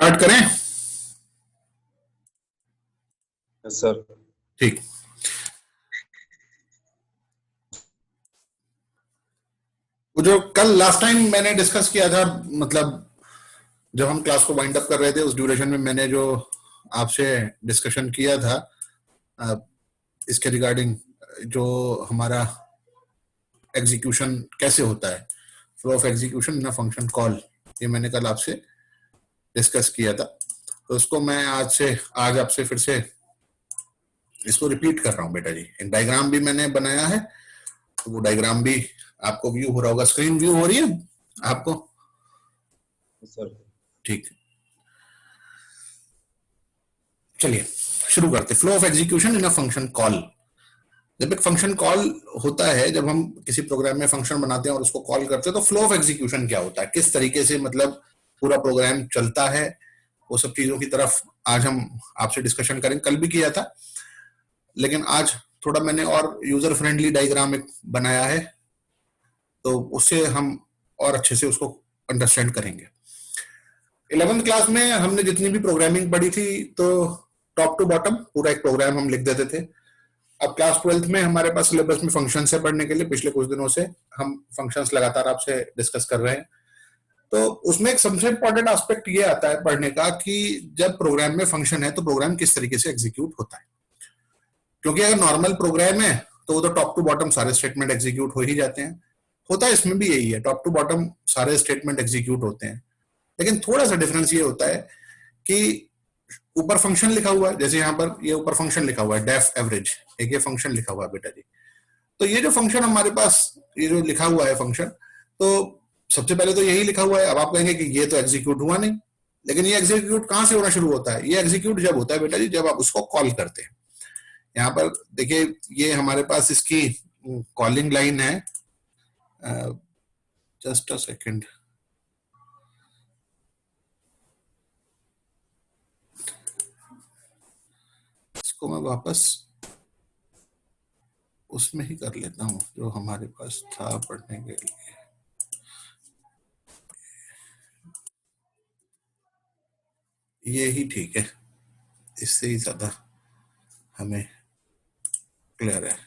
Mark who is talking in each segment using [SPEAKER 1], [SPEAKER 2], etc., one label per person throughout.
[SPEAKER 1] Start करें?
[SPEAKER 2] Yes sir.
[SPEAKER 1] ठीक। वो जो कल लास्ट टाइम मैंने डिस्कस किया था, मतलब जब हम क्लास को वाइंड अप कर रहे थे उस ड्यूरेशन में मैंने जो आपसे डिस्कशन किया था इसके रिगार्डिंग, जो हमारा एग्जीक्यूशन कैसे होता है, flow of execution in a function call, ये मैंने कल आपसे डिस्कस किया था। तो उसको मैं आज आपसे फिर से इसको रिपीट कर रहा हूँ बेटा जी। एक डायग्राम भी मैंने बनाया है, तो वो डायग्राम भी आपको व्यू हो रहा होगा। स्क्रीन व्यू हो रही है आपको?
[SPEAKER 2] सर
[SPEAKER 1] ठीक, चलिए शुरू करते। Flow of execution in a function call. जब एक फंक्शन कॉल होता है, जब हम किसी प्रोग्राम में फंक्शन बनाते हैं और उसको कॉल करते हैं, तो फ्लो ऑफ एग्जीक्यूशन क्या होता है, किस तरीके से मतलब पूरा प्रोग्राम चलता है, वो सब चीजों की तरफ आज हम आपसे डिस्कशन करेंगे। कल भी किया था, लेकिन आज थोड़ा मैंने और यूजर फ्रेंडली डायग्राम एक बनाया है, तो उससे हम और अच्छे से उसको अंडरस्टैंड करेंगे। 11th क्लास में हमने जितनी भी प्रोग्रामिंग पढ़ी थी, तो टॉप टू बॉटम पूरा एक प्रोग्राम हम लिख देते थे। अब क्लास 12th में हमारे पास सिलेबस में फंक्शंस है पढ़ने के लिए। पिछले कुछ दिनों से हम फंक्शंस लगातार आपसे डिस्कस कर रहे हैं। तो उसमें एक सबसे इंपॉर्टेंट एस्पेक्ट ये आता है पढ़ने का कि जब प्रोग्राम में फंक्शन है तो प्रोग्राम किस तरीके से एग्जीक्यूट होता है। क्योंकि अगर नॉर्मल प्रोग्राम है तो वो तो टॉप टू बॉटम सारे स्टेटमेंट एग्जीक्यूट हो ही जाते हैं। होता है इसमें भी यही है, टॉप टू बॉटम सारे स्टेटमेंट एग्जीक्यूट होते हैं। लेकिन थोड़ा सा डिफरेंस ये होता है कि ऊपर फंक्शन लिखा हुआ है, जैसे यहाँ पर ये ऊपर फंक्शन लिखा हुआ है डेफ एवरेज, एक ये फंक्शन लिखा हुआ है बेटा जी। तो ये जो फंक्शन हमारे पास ये जो लिखा हुआ है फंक्शन, तो सबसे पहले तो यही लिखा हुआ है। अब आप कहेंगे कि ये तो एग्जीक्यूट हुआ नहीं, लेकिन ये एग्जीक्यूट कहां से होना शुरू होता है? ये एग्जीक्यूट जब होता है बेटा जी, जब आप उसको कॉल करते हैं। यहाँ पर देखिए, ये हमारे पास इसकी कॉलिंग लाइन है। जस्ट अ सेकेंड, इसको मैं वापस उसमें ही कर लेता हूं जो हमारे पास था पढ़ने के लिए। ये ही ठीक है, इससे ही ज्यादा हमें क्लियर है।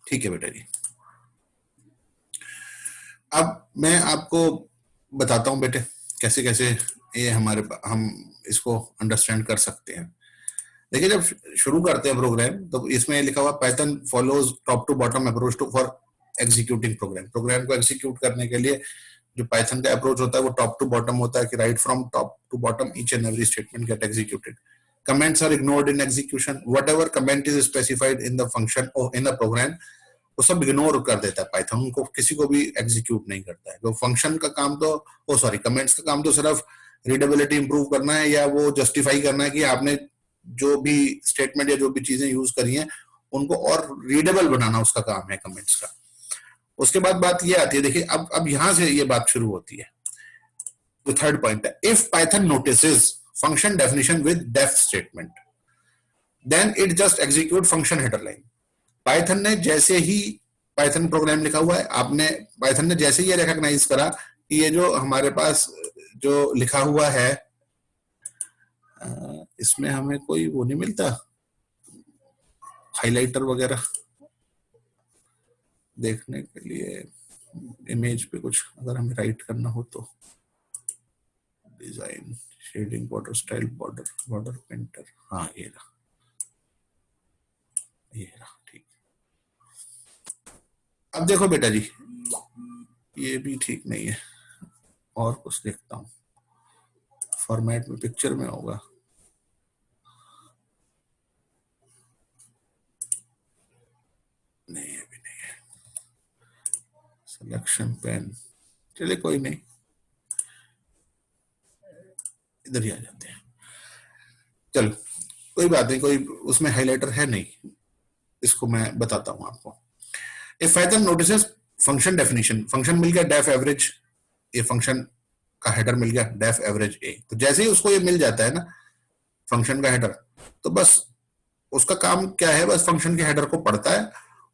[SPEAKER 1] ठीक है बेटा जी। अब मैं आपको बताता हूं बेटे कैसे कैसे ये हम इसको अंडरस्टैंड कर सकते हैं। देखिए, जब शुरू करते हैं प्रोग्राम तो इसमें लिखा हुआ Python follows top to bottom approach to for executing program. Program को एग्जीक्यूट करने के लिए जो पाइथन का अप्रोच होता है वो टॉप टू बॉटम होता है कि right from top to bottom each and every statement get executed. Comments are ignored in execution. Whatever comment is specified in the function और इन द प्रोग्राम, वो सब इग्नोर कर देता है पाइथन, उनको किसी को भी एग्जीक्यूट नहीं करता है। तो फंक्शन का काम तो कमेंट्स का काम तो सिर्फ रीडेबिलिटी इंप्रूव करना है या वो जस्टिफाई करना है कि आपने जो भी स्टेटमेंट या जो भी चीजें यूज करी हैं उनको और रीडेबल बनाना उसका काम है कमेंट्स का। उसके बाद बात ये आती है, देखिए अब यहां से ये बात शुरू होती है। तो थर्ड पॉइंट है, if Python notices function definition with def statement then it just execute function header line. Python ने जैसे ही पाइथन प्रोग्राम लिखा हुआ है, आपने पाइथन ने जैसे ही ये रिकॉग्नाइज करा कि ये जो हमारे पास जो लिखा हुआ है इसमें हमें कोई वो नहीं मिलता हाइलाइटर वगैरह देखने के लिए, इमेज पे कुछ अगर हमें राइट करना हो तो design shading border style border painter, हाँ ये रहा ठीक। अब देखो बेटा जी, ये भी ठीक नहीं है, और कुछ देखता हूं फॉर्मेट में, पिक्चर में होगा। नहीं अभी नहीं है, सिलेक्शन पेन, चलिए कोई नहीं, इधर ही आ जाते हैं। चलो कोई बात नहीं, कोई उसमें हाइलाइटर है नहीं, इसको मैं बताता हूं आपको। If Python notices function definition, function मिल गया डेफ एवरेज, ये फंक्शन का हेडर मिल गया डेफ एवरेज ए। तो जैसे ही उसको ये मिल जाता है ना फंक्शन का हेडर, तो बस उसका काम क्या है, बस फंक्शन के हेडर को पढ़ता है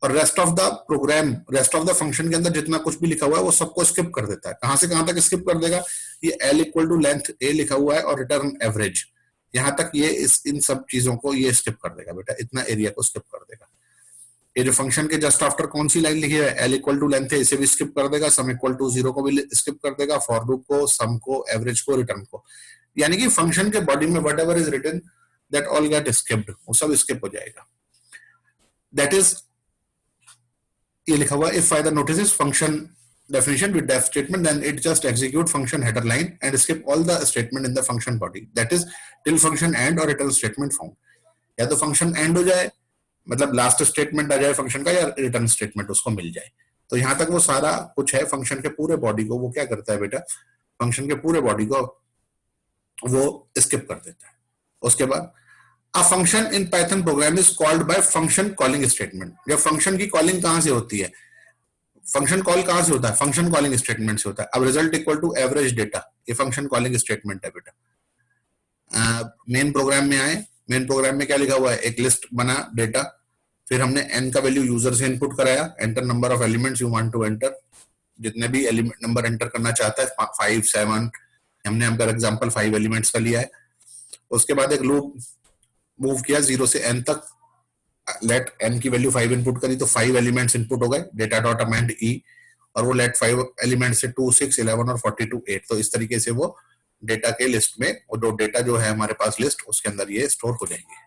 [SPEAKER 1] और rest of the program, rest of the function के अंदर जितना कुछ भी लिखा हुआ है वो सबको स्किप कर देता है। कहां से कहां तक स्किप कर देगा? ये l equal to length a लिखा हुआ है और रिटर्न एवरेज, यहां तक ये इन सब चीजों को ये स्किप कर देगा बेटा, इतना एरिया को स्किप कर देगा। ये जो फंक्शन के जस्ट आफ्टर कौन सी लाइन लिखी है? l इक्वल टू लेंथ है, इसे भी स्किप कर देगा, सम इक्वल टू 0 को भी स्किप कर देगा, फॉर लूप को, सम को, एवरेज को, रिटर्न को। यानी कि फंक्शन के बॉडी में whatever is written that all get skipped, वो सब स्किप हो जाएगा। दैट इज ये लिखा हुआ if either notices function definition with def statement then it just execute function header line and skip all the statement in the function body, that is till function end or return statement found। या तो function and हो जाए, मतलब last statement आ जाए function का, या return statement उसको मिल जाए। तो यहां तक वो सारा कुछ है फंक्शन के पूरे बॉडी को वो क्या करता है बेटा, फंक्शन के पूरे बॉडी को वो स्किप कर देता है। उसके बाद A function in Python program is called by function calling statement। जब फंक्शन की कॉलिंग कहां से होती है, फंक्शन कॉल कहां से होता है? फंक्शन कॉलिंग स्टेटमेंट से होता है। अब result equal to average data, ये फंक्शन कॉलिंग स्टेटमेंट है बेटा। मेन प्रोग्राम में आए, मेन प्रोग्राम में क्या लिखा हुआ है? एक लिस्ट बना डेटा, फिर हमने n का वैल्यू यूजर से इनपुट कराया, enter number of elements you want to enter, जितने भी एलिमेंट नंबर एंटर करना चाहता है 5 7, हमने हम फॉर एग्जांपल 5 एलिमेंट्स का लिया है। उसके बाद एक लूप मूव किया 0 से n तक, लेट n की वैल्यू 5 इनपुट करी तो 5 एलिमेंट्स इनपुट हो गए, डेटा डॉट अमेंड e, और वो लेट 5 एलिमेंट्स से 2 6 11 और 42 8, तो इस तरीके से वो डेटा के लिस्ट में, वो जो डेटा जो है हमारे पास लिस्ट, उसके अंदर ये स्टोर हो जाएंगे।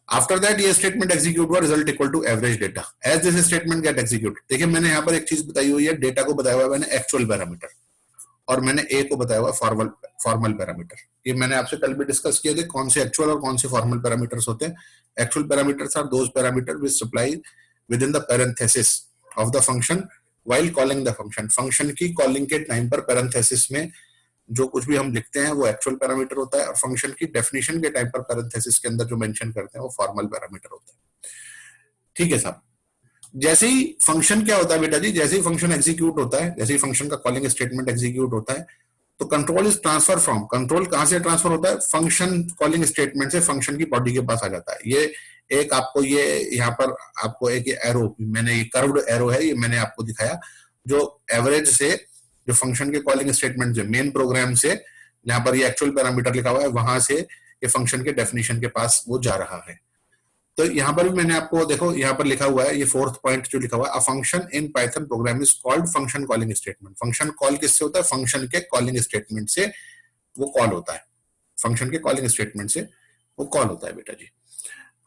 [SPEAKER 1] आफ्टर दैट ये स्टेटमेंट एग्जीक्यूट हुआ, result equal to average data. As this statement get execute, देखिए मैंने यहाँ पर एक चीज बताई हुई है, डेटा को बताया हुआ है मैंने एक्चुअल पैरामीटर, और मैंने ए को बताया हुआ फॉर्मल पैरामीटर। ये मैंने आपसे कल भी डिस्कस किए थे कौन से एक्चुअल और कौन से फॉर्मल पैरामीटर्स होते हैं। Actual parameters are those parameter which supply with in the parenthesis of the function while calling the function. Function की कॉलिंग के टाइम पर पैरेंथेसिस में जो कुछ भी हम लिखते हैं वो एक्चुअल पैरामीटर होता है, और फंक्शन की डेफिनेशन के टाइम पर पैरेंथेसिस के अंदर जो मेंशन करते हैं वो फॉर्मल पैरामीटर होता है। ठीक है साहब। जैसे ही फंक्शन क्या होता है बेटा जी, जैसे ही फंक्शन एग्जीक्यूट होता है, जैसे ही फंक्शन का कॉलिंग स्टेटमेंट एग्जीक्यूट होता है, तो control is transfer from, control कहां से ट्रांसफर होता है? फंक्शन कॉलिंग स्टेटमेंट से फंक्शन की बॉडी के पास आ जाता है। ये एक आपको ये यहाँ पर आपको एक एरो, मैंने ये कर्व्ड एरो है, ये मैंने आपको दिखाया, जो एवरेज से जो फंक्शन के कॉलिंग स्टेटमेंट से मेन प्रोग्राम से जहां पर ये एक्चुअल पैरामीटर लिखा हुआ है वहां से ये फंक्शन के डेफिनेशन के पास वो जा रहा है। तो यहाँ पर भी मैंने आपको देखो यहाँ पर लिखा हुआ है, ये 4th पॉइंट जो लिखा हुआ है, a function in Python programme is called function calling statement. Function call किससे होता है? फंक्शन के कॉलिंग स्टेटमेंट से वो कॉल होता है, फंक्शन के कॉलिंग स्टेटमेंट से वो कॉल होता है बेटा जी।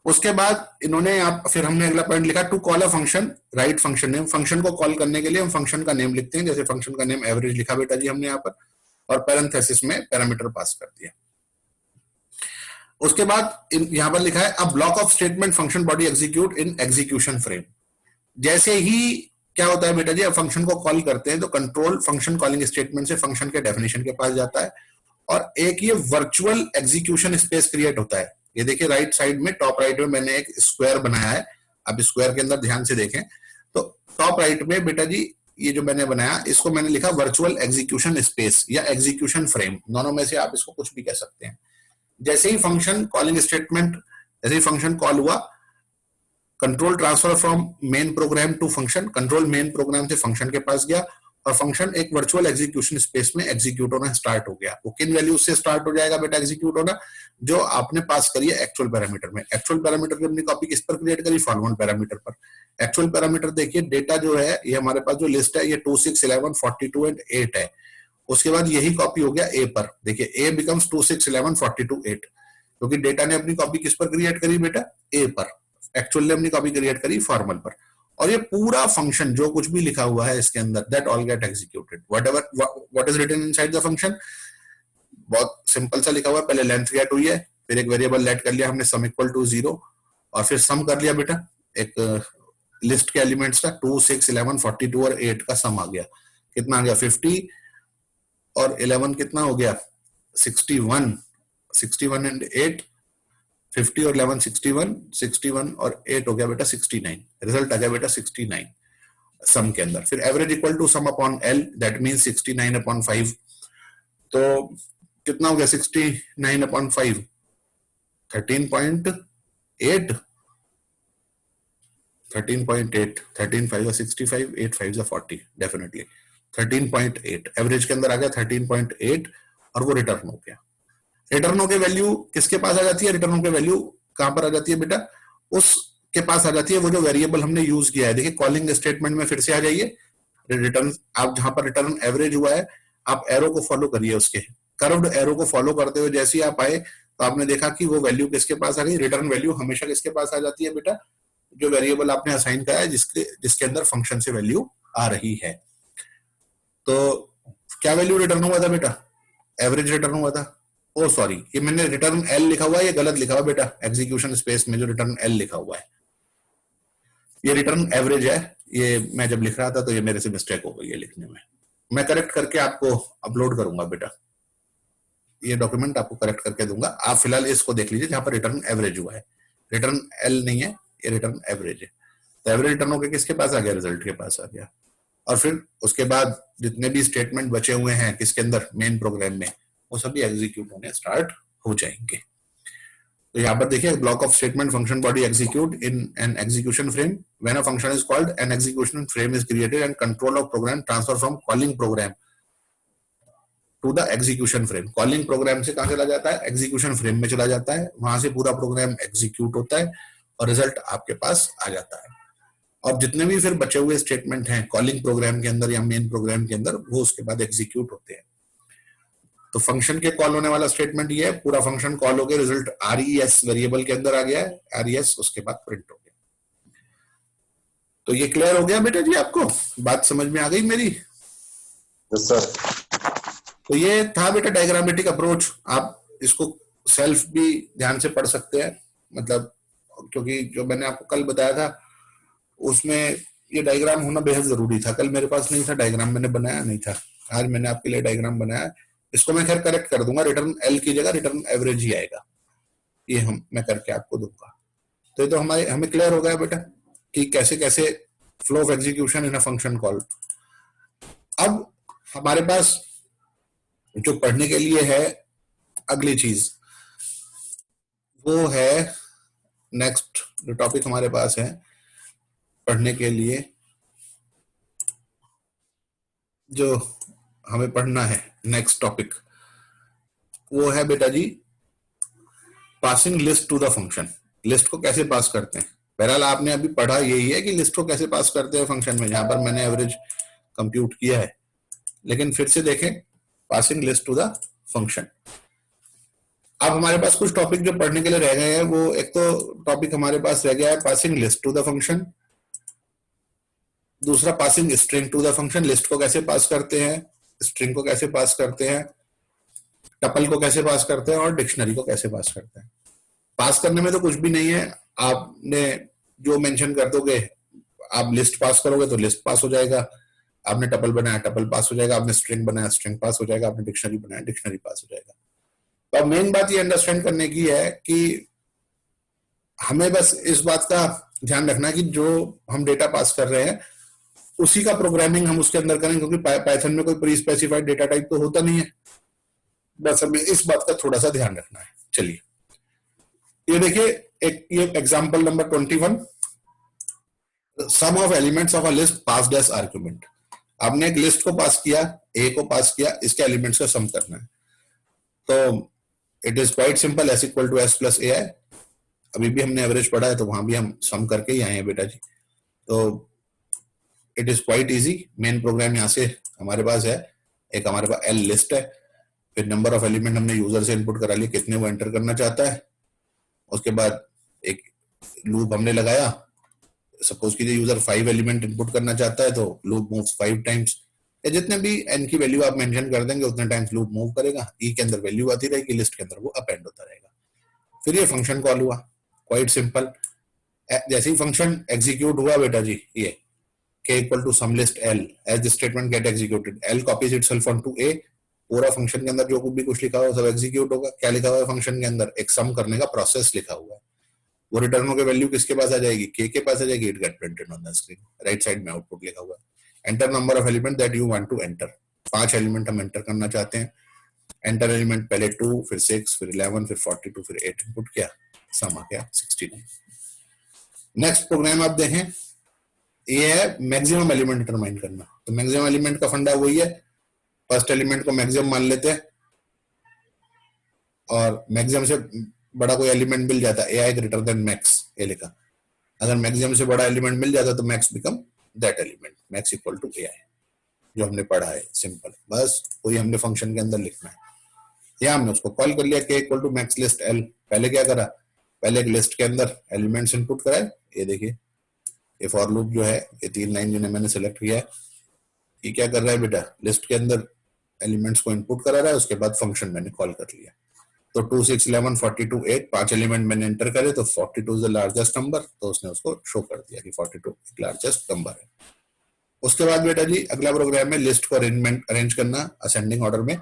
[SPEAKER 1] उसके बाद इन्होंने फिर हमने अगला पॉइंट लिखा, to call a function write function name. Function को कॉल करने के लिए हम फंक्शन का नेम लिखते हैं, जैसे फंक्शन का नेम एवरेज लिखा बेटा जी हमने यहाँ पर, और पैरेंथेसिस में पैरामीटर पास कर दिया। उसके बाद यहां पर लिखा है, a block of statement function body execute in execution frame. जैसे ही क्या होता है बेटा जी, अब फंक्शन को कॉल करते हैं तो कंट्रोल फंक्शन कॉलिंग स्टेटमेंट से फंक्शन के डेफिनेशन के पास जाता है, और एक ये वर्चुअल एग्जीक्यूशन स्पेस क्रिएट होता है। ये देखिए राइट साइड में, टॉप राइट में मैंने एक स्क्वायर बनाया है, अब स्क्वायर के अंदर ध्यान से देखें तो टॉप राइट में बेटा जी ये जो मैंने बनाया, इसको मैंने लिखा वर्चुअल एग्जीक्यूशन स्पेस या एग्जीक्यूशन फ्रेम, दोनों में से आप इसको कुछ भी कह सकते हैं। जैसे ही फंक्शन कॉलिंग स्टेटमेंट, जैसे ही फंक्शन कॉल हुआ, control transfer from main program to function, control main program से फंक्शन के पास गया, और फंक्शन एक वर्चुअल एग्जीक्यूशन स्पेस में एग्जीक्यूट होना स्टार्ट हो गया। वो किन वैल्यूज से स्टार्ट हो जाएगा बेटा एग्जीक्यूट होना? जो आपने पास करी है एक्चुअल पैरामीटर में। एक्चुअल पैरामीटर की अपनी कॉपी किस पर क्रिएट करी? फॉर्मल पैरामीटर पर। एक्चुअल पैरामीटर देखिए, डेटा जो है ये हमारे पास जो लिस्ट है ये 2 6 11 42 एंड 8 है। उसके बाद यही कॉपी हो गया ए पर, देखिए ए बिकम्स 2 6 11 42 8, क्योंकि डेटा ने अपनी कॉपी किस पर क्रिएट करी बेटा? ए पर। एक्चुअल ने अपनी कॉपी क्रिएट करी फॉर्मल पर। और ये पूरा फंक्शन जो कुछ भी लिखा हुआ है इसके अंदर, that all get executed what is written inside the function. बहुत सिंपल सा लिखा हुआ है, पहले लेंथ गेट हुई है, फिर एक वेरिएबल लेट कर लिया हमने सम इक्वल टू 0, और फिर सम कर लिया बेटा एक लिस्ट के एलिमेंट्स का, 2 6 11 42 और 8 का सम आ गया। कितना आ गया? 50, और 11 कितना हो गया? 61, 61 एंड 8, 50 और 11 61, 61 और 8 हो गया बेटा 69। रिजल्ट आ गया बेटा 69 सम के अंदर। फिर average equal to sum upon L, that means 69 upon 5, तो कितना हो गया? 69 अपॉन 5 13.8, 13.8, 13 5 जा 65, 8 5 जा 40, डेफिनेटली 13.8 एवरेज के अंदर आ गया 13.8 और वो रिटर्न हो गया। रिटर्न के वैल्यू किसके पास आ जाती है? रिटर्न के वैल्यू कहां पर आ जाती है बेटा? उसके पास आ जाती है वो जो वेरिएबल हमने यूज किया है। देखिए कॉलिंग स्टेटमेंट में फिर से आ जाइए, रिटर्न आप जहां पर रिटर्न एवरेज हुआ है आप एरो को फॉलो करिए, उसके कर्व्ड एरो को फॉलो करते हुए जैसे ही आप आए तो आपने देखा कि वो वैल्यू किसके पास आ गई? रिटर्न वैल्यू हमेशा किसके पास आ जाती है बेटा? जो वेरिएबल आपने असाइन करा है जिसके अंदर फंक्शन से वैल्यू आ रही है। तो क्या वैल्यू रिटर्न हुआ था बेटा? एवरेज रिटर्न हुआ था। ओ सॉरी, ये मैंने रिटर्न एल लिखा हुआ है, ये गलत लिखा हुआ बेटा। एग्जीक्यूशन स्पेस में जो रिटर्न एल लिखा हुआ है ये रिटर्न एवरेज है। ये मैं जब लिख रहा था तो ये मेरे से मिस्टेक हो गई है लिखने में। मैं करेक्ट करके आपको अपलोड करूंगा बेटा, ये डॉक्यूमेंट आपको करेक्ट करके दूंगा। आप फिलहाल इसको देख लीजिए जहां पर रिटर्न एवरेज हुआ है, रिटर्न एल नहीं है, ये रिटर्न एवरेज है। तो एवरेज रिटर्न होकर किसके पास आ गया? रिजल्ट के पास आ गया। और फिर उसके बाद जितने भी स्टेटमेंट बचे हुए हैं किसके अंदर? मेन प्रोग्राम में, वो सभी एग्जीक्यूट होने स्टार्ट हो जाएंगे। तो यहाँ पर देखिए block of statement function body execute in an execution frame when a function is called an execution frame is created and control of program transfer from calling program to the execution frame. Calling program से कहां चला जाता है? Execution frame में चला जाता है, वहां से पूरा प्रोग्राम एग्जीक्यूट होता है और रिजल्ट आपके पास आ जाता है। और जितने भी फिर बचे हुए स्टेटमेंट हैं कॉलिंग प्रोग्राम के अंदर या मेन प्रोग्राम के अंदर वो उसके बाद एग्जीक्यूट होते हैं। तो फंक्शन के कॉल होने वाला स्टेटमेंट ये है, पूरा फंक्शन कॉल हो गया, रिजल्ट आरईएस वेरिएबल के अंदर आ गया है, आरईएस उसके बाद प्रिंट हो गया। तो ये क्लियर हो गया बेटा जी? आपको बात समझ में आ गई मेरी?
[SPEAKER 2] Yes sir.
[SPEAKER 1] तो ये था बेटा डायग्रामेटिक अप्रोच। आप इसको सेल्फ भी ध्यान से पढ़ सकते हैं, मतलब क्योंकि जो मैंने आपको कल बताया था उसमें ये डायग्राम होना बेहद जरूरी था। कल मेरे पास नहीं था डायग्राम, मैंने बनाया नहीं था, आज मैंने आपके लिए डायग्राम बनाया। इसको मैं खैर करेक्ट कर दूंगा, रिटर्न एल की जगह रिटर्न एवरेज ही आएगा, ये मैं करके आपको दूंगा। तो ये तो हमें क्लियर हो गया बेटा कि कैसे कैसे flow of execution in a function call. अब हमारे पास जो पढ़ने के लिए है अगली चीज वो है नेक्स्ट जो टॉपिक हमारे पास है पढ़ने के लिए, जो हमें पढ़ना है नेक्स्ट टॉपिक वो है बेटा जी passing list to the function. List को कैसे पास करते हैं? बहरहाल आपने अभी पढ़ा यही है कि लिस्ट को कैसे पास करते हैं फंक्शन में, जहां पर मैंने एवरेज कंप्यूट किया है। लेकिन फिर से देखें passing list to the function. अब हमारे पास कुछ टॉपिक जो पढ़ने के लिए रह गए हैं, वो एक तो टॉपिक हमारे पास रह गया है passing list to the function, दूसरा passing string to the function. List को कैसे पास करते हैं, स्ट्रिंग को कैसे पास करते हैं, टपल को कैसे पास करते हैं और डिक्शनरी को कैसे पास करते हैं। पास करने में तो कुछ भी नहीं है, आपने जो मेंशन कर दोगे, आप लिस्ट पास करोगे तो लिस्ट पास हो जाएगा, आपने टपल बनाया टपल पास हो जाएगा, आपने स्ट्रिंग बनाया स्ट्रिंग पास हो जाएगा, आपने डिक्शनरी बनाया डिक्शनरी पास हो जाएगा। तो अब मेन बात ये अंडरस्टैंड करने की है कि हमें बस इस बात का ध्यान रखना कि जो हम डेटा पास कर रहे हैं उसी का प्रोग्रामिंग हम उसके अंदर करें, क्योंकि पाइथन में कोई प्री स्पेसिफाइड डेटा टाइप तो होता नहीं है। बस हमें इस बात का थोड़ा सा ध्यान रखना है। चलिए ये देखिए एक ये example number 21, sum of elements of a list passed as argument. आपने एक लिस्ट को पास किया, ए को पास किया, इसके एलिमेंट्स का सम करना है। तो it is quite simple, s equal to s plus a है। अभी भी हमने एवरेज पढ़ा है तो वहां भी हम सम करके ही आए हैं बेटा जी। तो it is quite easy. Main program यहाँ से हमारे पास है, एक हमारे पास एल लिस्ट है, फिर नंबर ऑफ एलिमेंट हमने यूजर से इनपुट करा लिया कितने वो एंटर करना चाहता है। उसके बाद एक लूप हमने लगाया, सपोज कीजिए यूजर 5 एलिमेंट इनपुट करना चाहता है तो लूप मूव्स 5 टाइम्स, या जितने भी एन की वैल्यू आप मेंशन कर देंगे उतने टाइम्स लूप मूव करेगा। ई के अंदर वैल्यू आती रहेगी, लिस्ट के अंदर वो अपेंड होता रहेगा। फिर ये फंक्शन कॉल हुआ, क्वाइट सिंपल। जैसे ही फंक्शन एग्जीक्यूट हुआ बेटा जी, ये k equal to sum list l as the statement get executed, l copies itself onto a। पूरा फंक्शन के अंदर जो भी कुछ लिखा हुआ सब एग्जीक्यूट होगा। क्या लिखा हुआ है फंक्शन के अंदर? एक सम करने का प्रोसेस लिखा हुआ है। वो रिटर्न होकर वैल्यू किसके पास आ जाएगी? k के पास आ जाएगी। It get printed on the screen. Right side में आउटपुट लिखा हुआ है। Enter number of element that you want to enter. 5 element हम एंटर करना चाहते हैं। एंटर एलिमेंट पहले 2, फिर 6, फिर 11, फिर 42, फिर 8 इनपुट किया, सम आ गया 69। नेक्स्ट प्रोग्राम आप देखें, ये है मैक्सिमम एलिमेंट डिटरमाइन करना। तो मैक्सिमम एलिमेंट का फंडा वही है, फर्स्ट एलिमेंट को मैक्सिमम मान लेते हैं और मैक्सिमम से बड़ा कोई एलिमेंट मिल जाता है, AI ग्रेटर देन मैक्स, ये लिखा। अगर मैक्सिमम से बड़ा एलिमेंट मिल जाता तो max become that element, max equal to AI, जो हमने पढ़ा है सिंपल। बस वही हमने फंक्शन के अंदर लिखना है। या हमने उसको कॉल कर लिया, k equal to max list L। पहले क्या करा, पहले एक लिस्ट के अंदर एलिमेंट्स इनपुट कराए। ये देखिए ये फॉर लूप जो है, ये 3 लाइन जिन्हें मैंने सेलेक्ट किया है, ये क्या कर रहा है बेटा, लिस्ट के अंदर एलिमेंट्स को इनपुट करा रहा है। उसके बाद फंक्शन मैंने कॉल कर लिया। तो 2 6 11 42 8 5 एलिमेंट मैंने एंटर करे, तो 42 इज द लार्जेस्ट नंबर, तो उसने उसको शो कर दिया कि 42 एक लार्जेस्ट नंबर है। उसके बाद बेटा जी अगला प्रोग्राम में लिस्ट को अरेंज करना असेंडिंग ऑर्डर में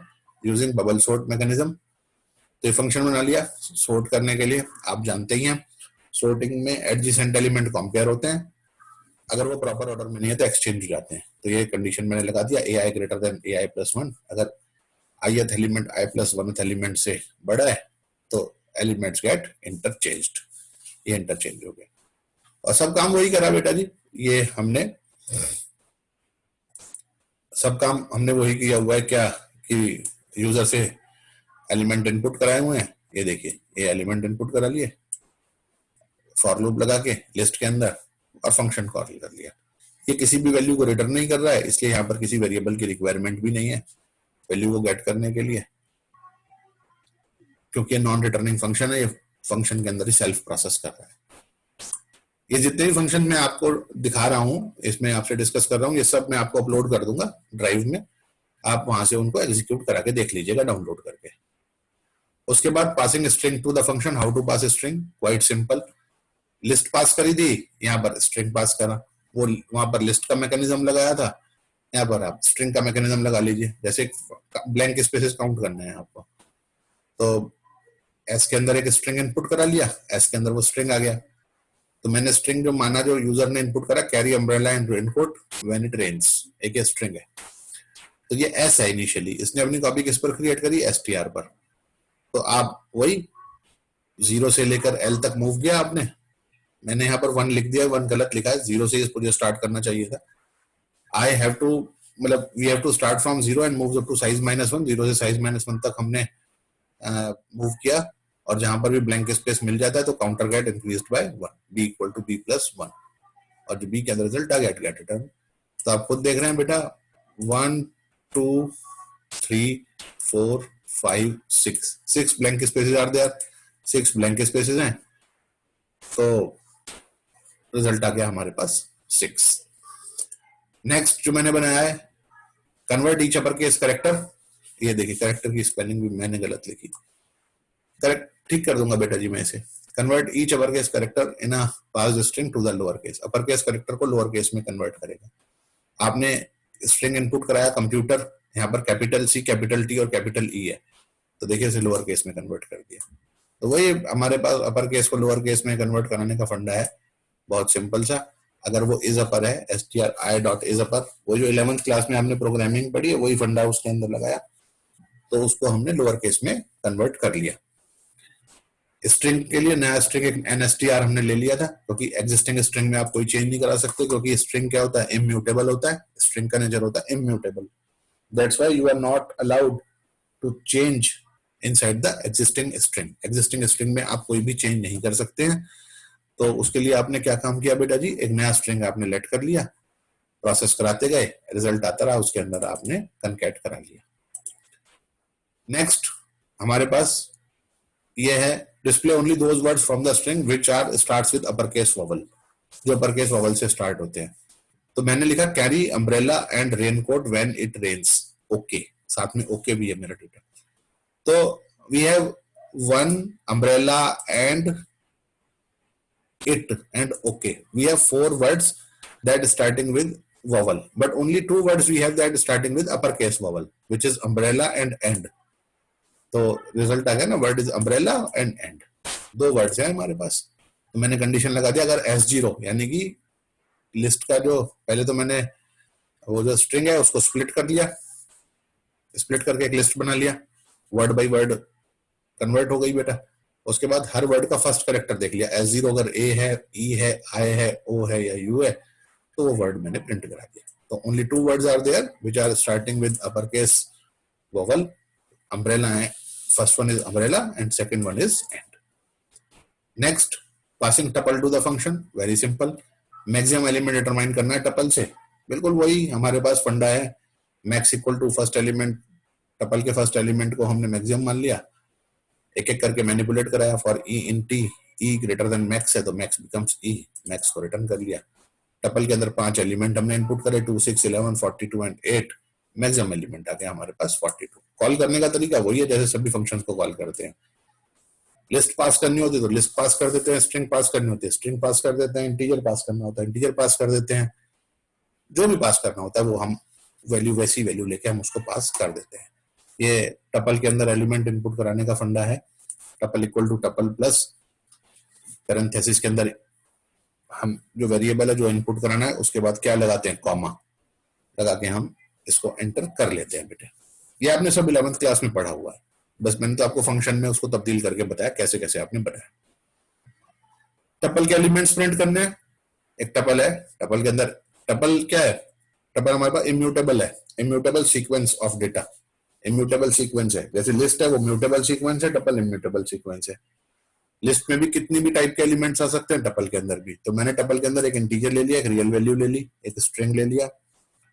[SPEAKER 1] यूजिंग बबल सॉर्ट मैकेनिज्म। तो ये फंक्शन बना लिया सॉर्ट करने के लिए। आप जानते ही हैं सॉर्टिंग में एडजेसेंट एलिमेंट कंपेयर होते हैं, अगर वो प्रॉपर ऑर्डर में नहीं है तो एक्सचेंज हो जाते हैं। तो ये कंडीशन मैंने लगा दिया, AI greater than AI plus 1। अगर ith element I plus 1th element से बड़ा है तो एलिमेंट्स गेट इंटरचेंज्ड। ये इंटरचेंज हो गया और सब काम वही करा बेटा जी। ये हमने सब काम हमने वही किया हुआ है क्या, कि यूजर से एलिमेंट इनपुट कराए हुए हैं। ये देखिए ये एलिमेंट इनपुट करा लिए फॉर लूप लगा के लिस्ट के अंदर और फंक्शन कॉल कर लिया। ये किसी भी वैल्यू को रिटर्न नहीं कर रहा है, इसलिए यहाँ पर किसी वेरिएबल की रिक्वायरमेंट भी नहीं है वैल्यू को गेट करने के लिए, क्योंकि ये नॉन रिटर्निंग फंक्शन है। ये फंक्शन के अंदर ही सेल्फ प्रोसेस कर रहा है। ये जितने भी फंक्शन मैं आपको दिखा रहा हूँ, इसमें आपसे डिस्कस कर रहा हूँ, ये सब मैं आपको अपलोड कर दूंगा ड्राइव में, आप वहां से उनको एग्जीक्यूट करा के देख लीजिएगा डाउनलोड करके। उसके बाद passing string to the function. How to pass string, quite simple. List pass करी थी, यहाँ पर स्ट्रिंग पास करा। वो वहां पर लिस्ट का मैकेनिज्म लगाया था, यहाँ पर आप स्ट्रिंग का मैकेनिज्म लगा लीजिए। जैसे ब्लैंक स्पेसेस काउंट करने हैं आपको, तो एस के अंदर एक स्ट्रिंग इनपुट करा लिया, एस के अंदर वो स्ट्रिंग आ गया। तो मैंने स्ट्रिंग जो माना, जो यूजर ने इनपुट करा, carry umbrella and raincoat when it rains, एक स्ट्रिंग है। तो ये एस है इनिशियली, इसने अपनी कॉपी किस पर क्रिएट करी, एसटीआर पर। तो आप वही 0 से लेकर एल तक मूव किया आपने। मैंने यहाँ पर 1 लिख दिया, 1 गलत लिखा है, 0 से मुझे स्टार्ट करना चाहिए था। आई हैव टू, मतलब we have to start from 0 and move up to size -1। 0 से साइज -1 तक हमने मूव किया, और जहां पर भी ब्लैंक स्पेस मिल जाता है तो counter get increased by 1, b equal to b plus 1, और जो b के अंदर रिजल्ट आ गेट रिटर्न। तो आप खुद देख रहे हैं बेटा, 1 2 3 4 5 6 blank spaces are there, 6 blank spaces हैं, तो रिजल्ट आ गया हमारे पास 6। नेक्स्ट जो मैंने बनाया है, convert each upper case character. ये देखिए कैरेक्टर की स्पेलिंग भी मैंने गलत लिखी, करेक्ट ठीक कर दूंगा बेटा जी मैं इसे। Convert each upper case character in a passed string to the lower case. Upper case character को लोअर केस में कन्वर्ट करेगा। आपने स्ट्रिंग इनपुट कराया कंप्यूटर, यहाँ पर कैपिटल C, कैपिटल T और कैपिटल E है, तो देखिए इसे लोअर केस में कन्वर्ट कर दिया। तो वही हमारे पास अपर केस को लोअर केस में कन्वर्ट कराने का फंडा है, बहुत सिंपल सा। अगर वो इज अपर है, stri.isUpper, वो जो 11th क्लास में हमने प्रोग्रामिंग पढ़ी है वही फंडा उसके अंदर लगाया, तो उसको हमने लोअर केस में कन्वर्ट कर लिया। स्ट्रिंग के लिए नया स्ट्रिंग एक NSTR हमने ले लिया था, क्योंकि एग्जिस्टिंग स्ट्रिंग में आप कोई चेंज नहीं करा सकते, क्योंकि स्ट्रिंग क्या होता है, इम्यूटेबल होता है। स्ट्रिंग का नेचर होता है immutable, that's why you are not allowed to change inside the existing string. Existing string में आप कोई भी चेंज नहीं कर सकते हैं। तो उसके लिए आपने क्या काम किया बेटा जी, एक नया स्ट्रिंग आपने लेट कर लिया, प्रोसेस कराते गए, रिजल्ट आता रहा, उसके अंदर आपने कनकैट करा लिया। नेक्स्ट हमारे पास ये है, display only those words from the string which are starts with upper case vowel, जो अपर केस वॉवल से स्टार्ट होते हैं। तो मैंने लिखा carry umbrella and raincoat when it rains, okay, साथ में ओके भी है मेरा डेटा। तो we have 1 umbrella and it and okay. We have 4 words that starting with vowel, but only 2 words we have that starting with uppercase vowel, which is umbrella and end. तो result आ गया ना, word is umbrella and and, 2 words हैं हमारे पास। तो मैंने condition लगा दिया, अगर S0 यानी कि लिस्ट का जो पहले तो मैंने वो जो स्ट्रिंग है उसको स्प्लिट कर लिया, स्प्लिट करके एक लिस्ट बना लिया, वर्ड बाय वर्ड कन्वर्ट हो गई बेटा। उसके बाद हर वर्ड का फर्स्ट कैरेक्टर देख लिया, S0 अगर A है, E है, I है, O है या U है, तो वो वर्ड मैंने प्रिंट करा दिया। तो only 2 words are there which are starting with upper case vowel, umbrella है, first one is umbrella and second one is and. Next, passing tuple to the function, very simple. Maximum element determine करना है tuple से, बिल्कुल वही हमारे पास फंडा है। Max equal to first element, tuple के फर्स्ट एलिमेंट को हमने मैक्सिमम मान लिया, एक एक करके मैनिपुलेट कराया। For E in T, E greater than max है तो मैक्स बिकम्स ई, मैक्स को रिटर्न कर लिया। टपल के अंदर 5 एलिमेंट हमने इनपुट करे, 2 6 11 42 एंड 8, मैक्सिमम एलिमेंट आ गया हमारे पास 42। कॉल करने का तरीका वही है जैसे सभी फंक्शंस को कॉल करते हैं। लिस्ट पास करनी होती है तो लिस्ट पास कर देते हैं, स्ट्रिंग पास करनी होती है स्ट्रिंग पास कर देते हैं, इंटीजर पास करना होता है इंटीजर पास कर देते हैं, जो भी पास करना होता है वो हम वैल्यू, वैसी वैल्यू लेके हम उसको पास कर देते हैं। ये टपल के अंदर एलिमेंट इनपुट कराने का फंडा है। Tuple equal to tuple plus parenthesis के अंदर हम जो वेरिएबल है जो इनपुट कराना है उसके बाद क्या लगाते हैं, कॉमा लगा के हम इसको एंटर कर लेते हैं बेटे। ये आपने सब 11th क्लास में पढ़ा हुआ है, बस मैंने तो आपको फंक्शन में उसको तब्दील करके बताया कैसे कैसे आपने बनाया। टपल के एलिमेंट्स प्रिंट करने हैं। एक टपल है, टपल के अंदर, टपल क्या है, टपल हमारे पास इम्यूटेबल है, immutable sequence of data, immutable sequence है। जैसे लिस्ट है वो म्यूटेबल सीक्वेंस है, टपल इम्यूटेबल सीक्वेंस है। लिस्ट में भी कितनी भी टाइप के एलिमेंट्स आ सकते हैं, टपल के अंदर भी। तो मैंने टपल के अंदर एक इंटीजर ले लिया, एक रियल वैल्यू ले ली, एक स्ट्रिंग ले लिया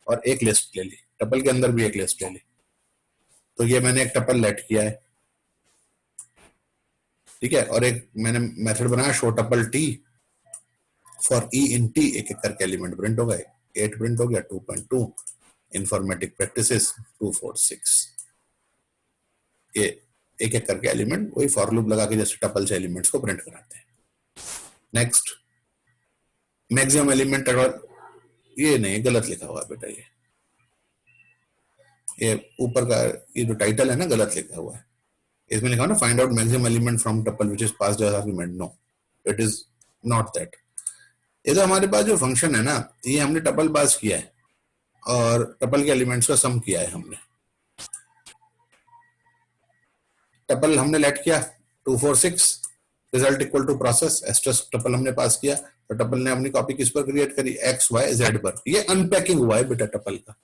[SPEAKER 1] और एक लिस्ट ले ली। टपल के अंदर भी एक लिस्ट ले ली। तो ये मैंने एक टपल लेट किया है, ठीक है। और एक मैंने मेथड बनाया show tuple T for E in T, एक एक करके एलिमेंट प्रिंट हो गए। 8 प्रिंट हो गया, 2.2 इंफॉर्मेटिक प्रैक्टिसेस 246। ये एक एक करके एलिमेंट वही फॉर लूप लगा के जैसे टपल से एलिमेंट्स को प्रिंट कराते हैं। नेक्स्ट, मैक्सिमम एलिमेंट, ये नहीं, गलत लिखा हुआ है बेटा। ये ऊपर का ये जो टाइटल है ना गलत लिखा हुआ है, इसमें लिखा है ना find out maximum element from tuple which is passed as argument. No, it is not that. ये तो हमारे पास जो फंक्शन है ना, ये हमने टपल पास किया है और टपल के एलिमेंट्स का सम किया है हमने। टपल हमने लेट किया 246, result equal to process, asterisk tuple हमने पास किया। तो टपल ने अपनी कॉपी किस पर क्रिएट करी, एक्स वाई जेड पर। ये अनपैकिंग हुआ है बेटा टपल का।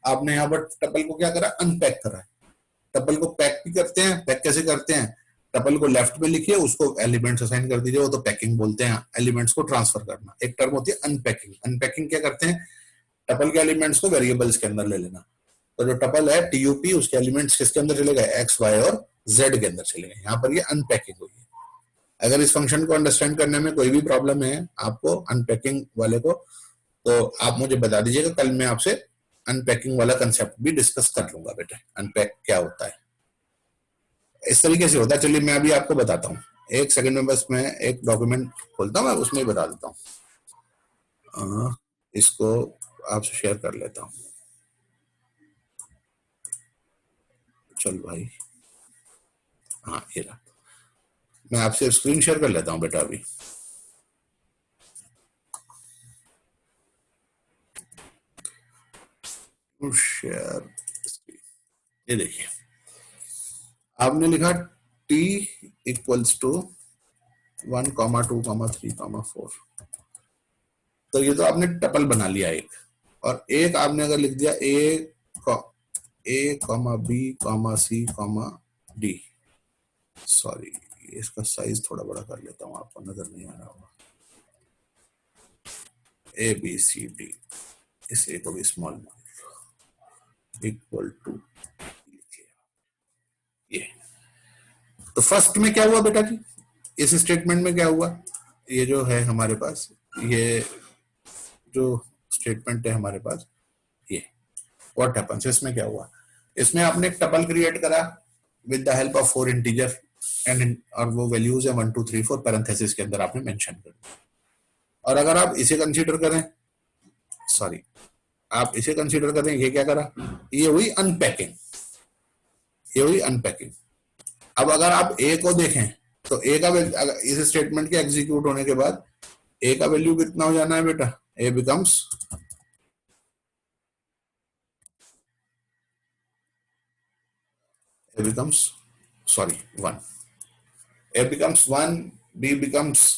[SPEAKER 1] आपने यहाँ पर टपल को क्या करा, अनपैक करा है। टपल को पैक भी करते हैं, पैक कैसे करते हैं, टपल को लेफ्ट में लिखिए, उसको एलिमेंट्स असाइन कर दीजिए, वो तो पैकिंग बोलते हैं। एलिमेंट्स को ट्रांसफर करना एक टर्म होती है अनपैकिंग। अनपैकिंग क्या करते हैं, टपल के एलिमेंट्स को वेरिएबल्स के अंदर ले लेना। तो जो टपल है टीयूपी, उसके एलिमेंट्स किसके अंदर चले गए, एक्स वाई और जेड के अंदर चले गए। यहाँ पर ये अनपैकिंग हुई है। अगर इस फंक्शन को अंडरस्टैंड करने में कोई भी प्रॉब्लम है आपको अनपैकिंग वाले को, तो आप मुझे बता दीजिएगा, कल मैं आपसे अनपैकिंग वाला कंसेप्ट भी डिस्कस कर लूंगा बेटे, अनपैक क्या होता है। इस तरीके से होता है। चलिए मैं अभी आपको बताता हूँ, एक सेकंड में बस मैं एक डॉक्यूमेंट खोलता हूँ, मैं उसमें ही बता देता हूँ। इसको आपसे शेयर कर लेता हूँ। चल भाई, हाँ ये रहा, मैं आपसे स्क्रीन शेयर कर लेता हूँ बेटा अभी। शेयर, ये देखिए आपने लिखा t इक्वल्स टू 1, 2, 3, 4। तो ये तो आपने टपल बना लिया एक, और एक आपने अगर लिख दिया a, b, c, d। Sorry, इसका साइज थोड़ा बड़ा कर लेता हूँ, आपको नजर नहीं आ रहा होगा। a b c d, इस a को भी स्मॉल इक्वल टू, ये। तो फर्स्ट में क्या हुआ बेटा जी, इस स्टेटमेंट में क्या हुआ, ये जो है हमारे पास, ये जो स्टेटमेंट है हमारे पास, ये व्हाट हैपेंस, इसमें क्या हुआ, इसमें आपने एक टपल क्रिएट करा with the help of 4 integer and, और वो वैल्यूज है 1 2 3 4 पैरेंथेसिस के अंदर आपने मेंशन कर दिया। और अगर आप इसे कंसीडर करें, सॉरी आप इसे कंसीडर करें, ये क्या करा, ये हुई अनपैकिंग, ये हुई अनपैकिंग। अब अगर आप ए को देखें तो ए का, इस स्टेटमेंट के एग्जीक्यूट होने के बाद ए का वैल्यू कितना हो जाना है बेटा, a becomes sorry 1, a becomes 1, b becomes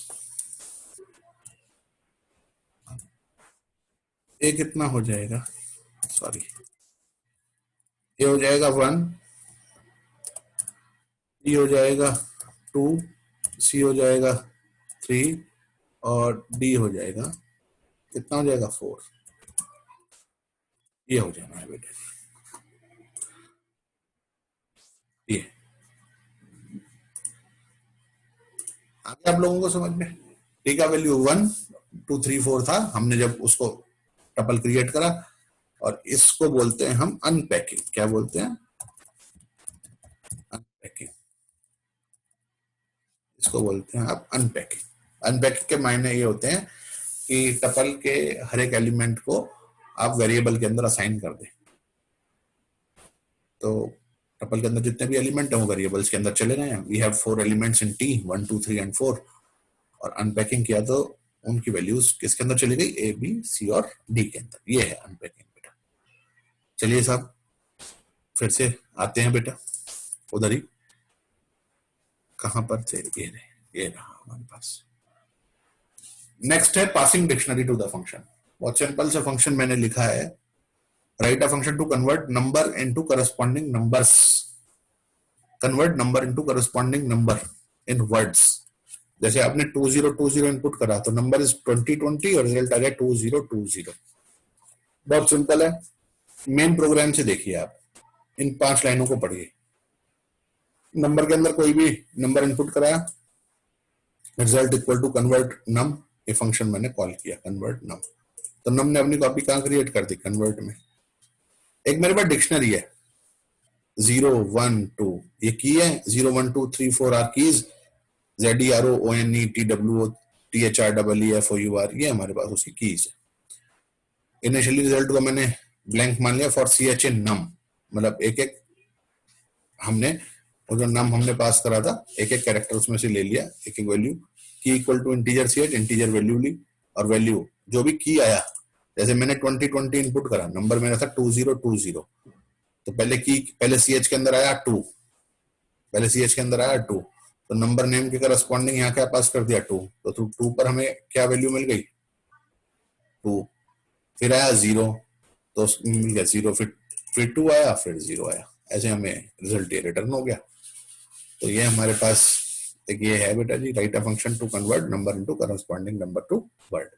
[SPEAKER 1] a कितना हो जाएगा, सॉरी, ए हो जाएगा 1, बी हो जाएगा 2, सी हो जाएगा 3 और डी हो जाएगा, कितना हो जाएगा 4। ये हो जाना है बेटा, ये आगे आप लोगों को समझ में। डी का वैल्यू 1 2 3 4 था, हमने जब उसको टपल क्रिएट करा, और इसको बोलते हैं हम अनपैकिंग। क्या बोलते हैं? अनपैकिंग। इसको बोलते हैं आप अनपैकिंग। अनपैकिंग के मायने ये होते हैं कि टपल के हर एक एलिमेंट को आप वेरिएबल के अंदर असाइन कर दें। तो टपल के अंदर जितने भी एलिमेंट हैं वो वेरिएबल्स के अंदर चले गए हैं। We have 4 elements in T, 1 2 3 and 4, और अनपैकिंग किया तो उनकी वैल्यूज किसके अंदर चली गई? ए बी सी और डी के अंदर। ये है अनपैकिंग बेटा। चलिए साहब फिर से आते हैं बेटा उधर ही, कहां पर थे? ये रहा हमारे पास। नेक्स्ट है passing dictionary to the function. बहुत सिंपल सा फंक्शन मैंने लिखा है, write a function to convert number into corresponding numbers, convert number into corresponding number in words. जैसे आपने 2020 इनपुट करा तो नंबर इज 2020 और रिजल्ट आ गया 2020। बहुत सिंपल है। मेन प्रोग्राम से देखिए आप, इन 5 लाइनों को पढ़िए। नंबर के अंदर कोई भी नंबर इनपुट कराया, रिजल्ट इक्वल टू कन्वर्ट नम, ये फंक्शन मैंने कॉल किया कन्वर्ट नम। तो नम ने अपनी कॉपी कहां क्रिएट कर दी? कन्वर्ट में। एक मेरे पास डिक्शनरी है 0 1 2, ये की है 0 1 2 3 4 are keys, ZEROONE TWO THREEFOUR, ये हमारे पास उसकी कीज है। इनिशियली रिजल्ट को मैंने ब्लैंक मान लिया फॉर CH इन नम, मतलब एक एक हमने और जो नम हमने पास करा था एक एक कैरेक्टर उसमें से ले लिया, एक एक वैल्यू। Key equal to integer CH, integer value ली, और वैल्यू जो भी की आया, जैसे मैंने 2020 इनपुट करा, नंबर मेरा था 2020, तो पहले CH के अंदर आया 2, पहले CH के अंदर आया 2, तो नंबर नेम के करस्पॉन्डिंग यहाँ क्या पास कर दिया 2, तो 2 पर हमें क्या वैल्यू मिल गई? 2। फिर आया 0, तो मिल गया 0, फिर 2 आया, फिर 0 आया, ऐसे हमें रिजल्ट ये रिटर्न हो गया। तो ये हमारे पास एक ये है बेटा जी, write a function to convert number into corresponding number to word.